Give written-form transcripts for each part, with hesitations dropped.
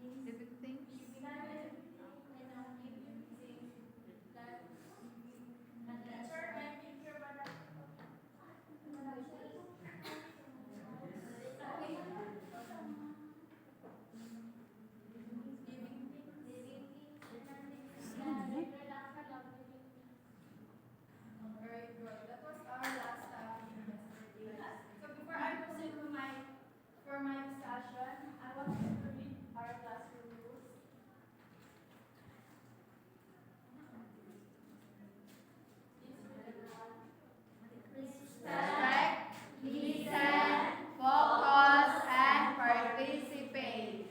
Living things. Very good. That was our last yesterday. So before I proceed to for my discussion, I want you to read our classroom rules. Please read everyone. Respect, listen, focus, and participate.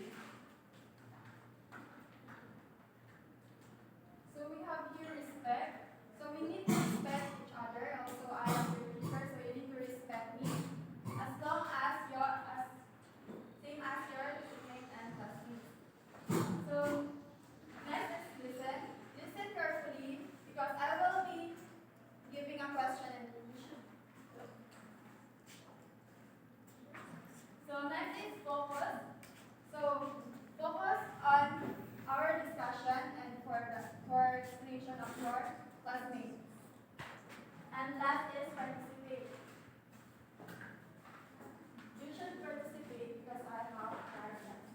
So we have here respect. So we need to respect each other. Also, I am your teacher, so you need to respect me. As long as same as your teammates and classmates. So next is listen. Listen carefully because I will be giving a question and you should. So next is focus. So focus on our discussion and for explanation of your classmates. And last is participate. You should participate because I have directions.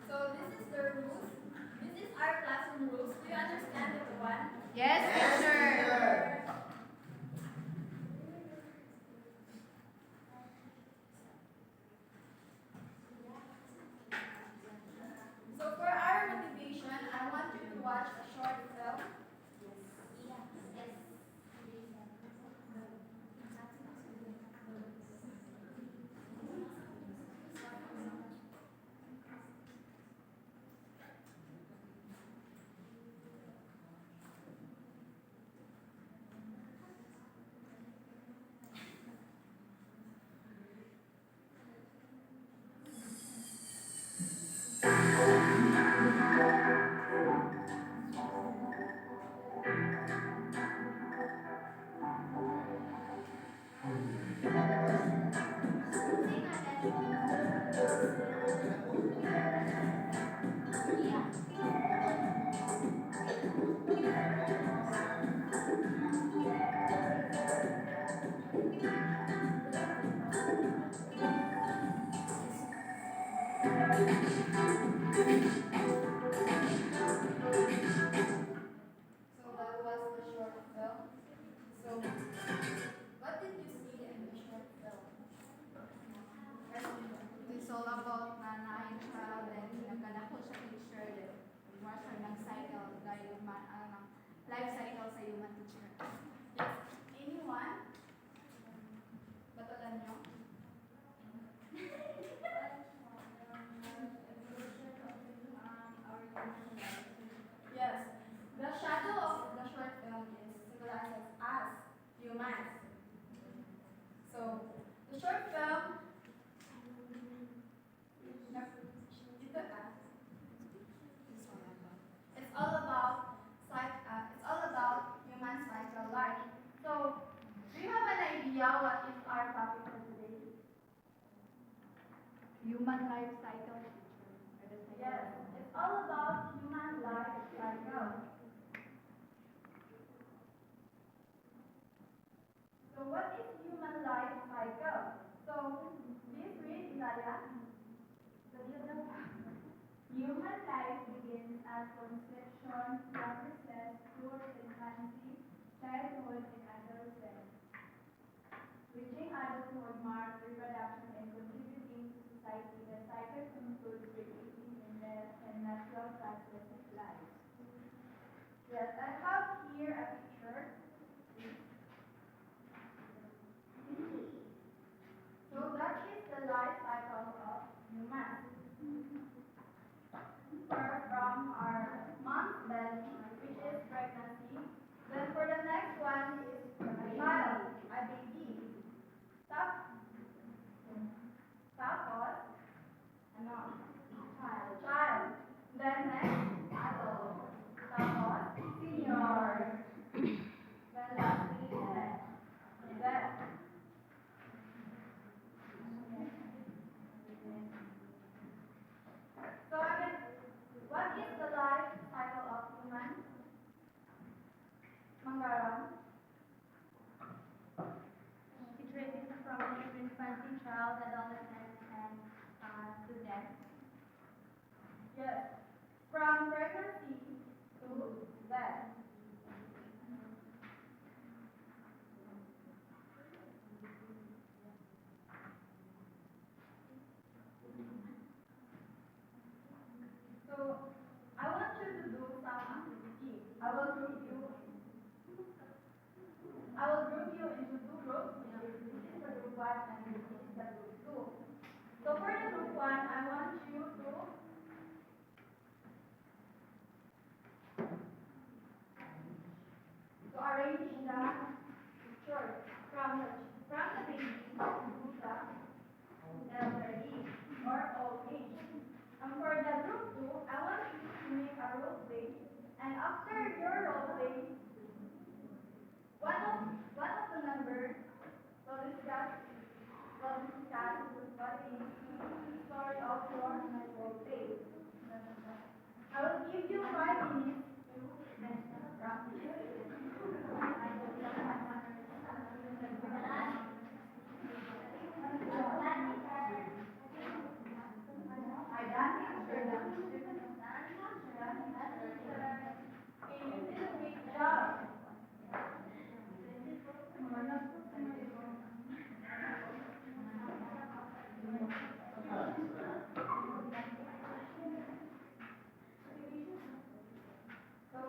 So this is the rules. This is our classroom rules. Do you understand everyone? Yes, teacher. So for our motivation, I want you to watch a short film. So that was the short film. So what did you see in the short film? It's all about nanay child and nagkadako siya teacher that more siya nag-cycle dahil life cycle sa human teacher. Yes. Anyone? Batalan nyo? Yes. The shadow of the short film is symbolizes us, humans. So, the short film it's all about human cycle life. So, do you have an idea what is our topic for today? Human life cycle teacher. Yes, it's all about human life cycle. So what is human life cycle? So please read, Italia. Human life begins at conception, progresses through infancy, childhood, and adolescence. Reaching adulthood marks reproduction and contributing to society. The cycle concludes with aging and death and natural process of life. Yes, I have here a picture. So that is the life cycle of humans. From our mom's belly, which is pregnancy. Then for the next one is a child, a baby. Tapos, ano? Child. Then next, adult. Tapos, senior. 1. It ranges from infancy, child, adolescent, and student. Yes. From pregnancy to death. So, I want you to do some activity. I will group you into two groups. This is the group 1 and this is the group 2. So for the group 1, I want you to arrange the picture from the baby to the elderly or old age. And for the group 2, I want you to make a role play. And after your role play, one of the members will discuss what is the story of your role play. I will give you 5 minutes to practice. I done answer them. Okay, you did a great job. So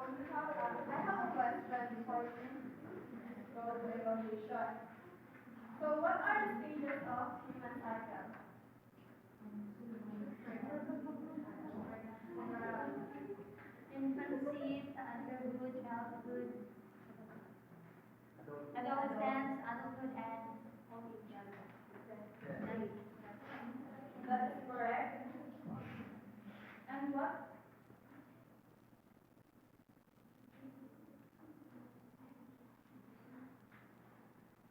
I have a question for you. So the evaluation. So what are the stages of human cycle? Infancy, underhood, childhood, adolescence, adulthood, and old age. That is correct. And what?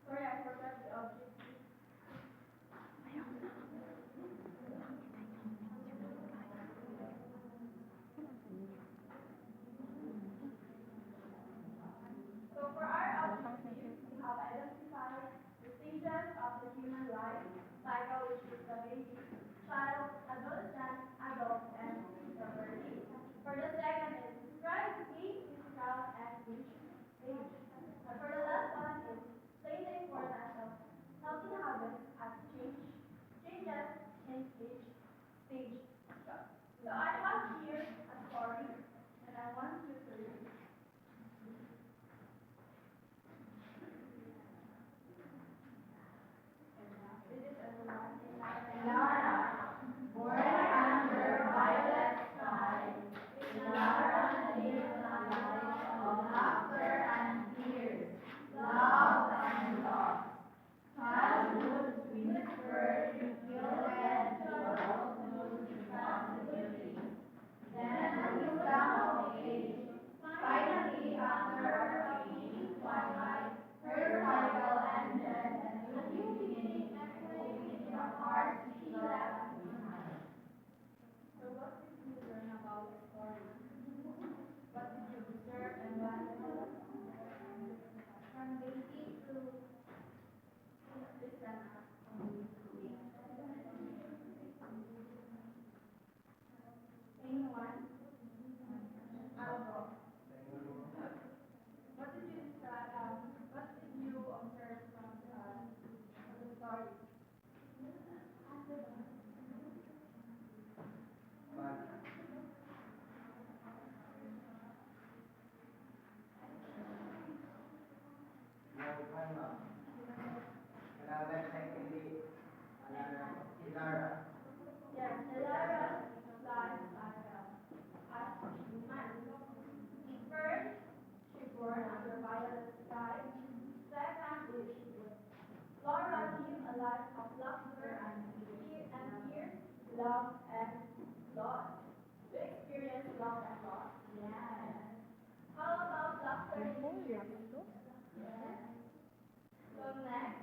Sorry, I forgot the objective. So for our objective, we have identified the stages of the human life cycle, which is the baby, child, adolescent, adult, and elderly. For the second is describe age, physical, and age. And for the last one is explain the importance of healthy habits as changes in each stage. So I have here a story, and I want you to read. Lara, born under violet sky, Lara lived a life of laughter and tears, love and loss. Childhood whispered gilded adulthood responsibilities. Then the wisdom of age, finally after a fleeting twilight, her cycle ended and a new beginning opened in the heart she left behind. So what did you learn about the story? What did you observe and what? From baby to listen up. Anyone? I'll go. What did you observe from the story? Yes, Elara's life cycle as human. First, she born under violet sky. Second is Laura lived a life of laughter and fear, love and loss. To experience love and loss. Yes. How about laughter and fear? Yes. So next,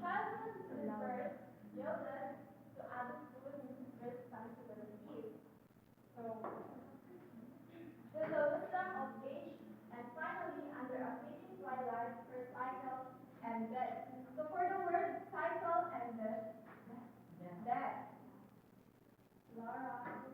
childhood refers children to adulthood responsibilities. So the wisdom of age, and finally, under a fleeting twilight, life for cycle and death. So for the word cycle and death. Laura.